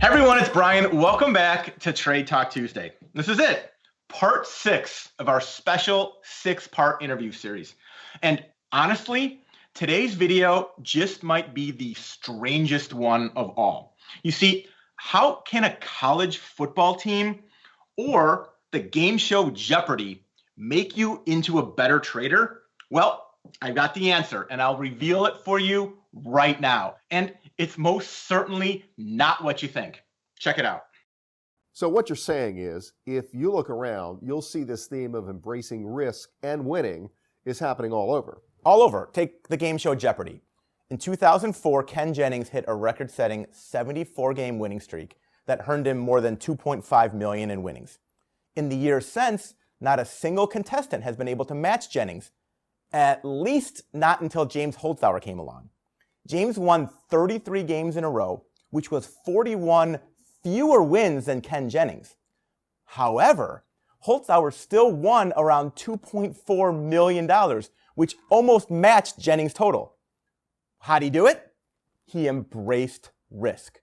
Hey everyone, it's Brian. Welcome back to Trade Talk Tuesday. This is it, part 6 of our special 6-part interview series. And honestly, today's video just might be the strangest one of all. You see, how can a college football team or the game show Jeopardy make you into a better trader? Well, I've got the answer and I'll reveal it for you right now. And it's most certainly not what you think. Check it out. So what you're saying is, if you look around, you'll see this theme of embracing risk and winning is happening all over. All over. Take the game show Jeopardy. In 2004, Ken Jennings hit a record-setting 74-game winning streak that earned him more than $2.5 million in winnings. In the years since, not a single contestant has been able to match Jennings, at least not until James Holzhauer came along. James won 33 games in a row, which was 41 fewer wins than Ken Jennings. However, Holzhauer still won around $2.4 million, which almost matched Jennings' total. How'd he do it? He embraced risk.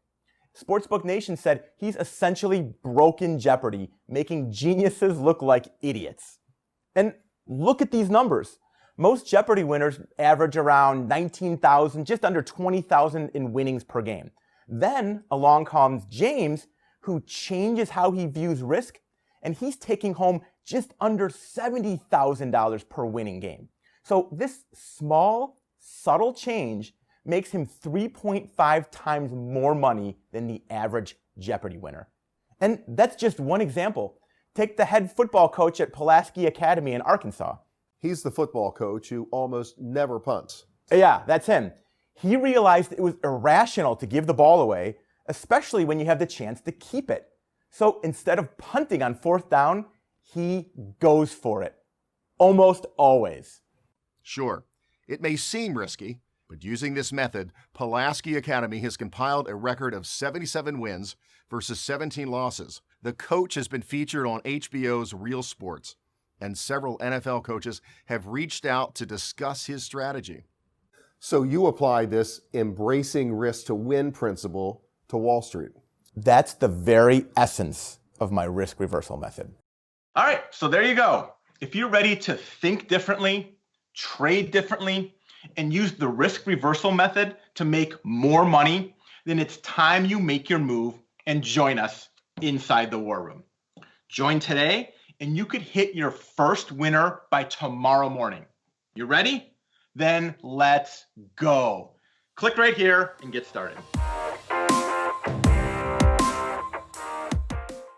Sportsbook Nation said he's essentially broken Jeopardy, making geniuses look like idiots. And look at these numbers. Most Jeopardy winners average around 19,000, just under 20,000 in winnings per game. Then along comes James, who changes how he views risk, and he's taking home just under $70,000 per winning game. So this small, subtle change makes him 3.5 times more money than the average Jeopardy winner. And that's just one example. Take the head football coach at Pulaski Academy in Arkansas. He's the football coach who almost never punts. Yeah, that's him. He realized it was irrational to give the ball away, especially when you have the chance to keep it. So instead of punting on 4th down, he goes for it. Almost always. Sure, it may seem risky, but using this method, Pulaski Academy has compiled a record of 77 wins versus 17 losses. The coach has been featured on HBO's Real Sports, and several NFL coaches have reached out to discuss his strategy. So you apply this embracing risk to win principle to Wall Street. That's the very essence of my risk reversal method. All right, so there you go. If you're ready to think differently, trade differently, and use the risk reversal method to make more money, then it's time you make your move and join us inside the war room. Join today, and you could hit your first winner by tomorrow morning. You ready? Then let's go. Click right here and get started.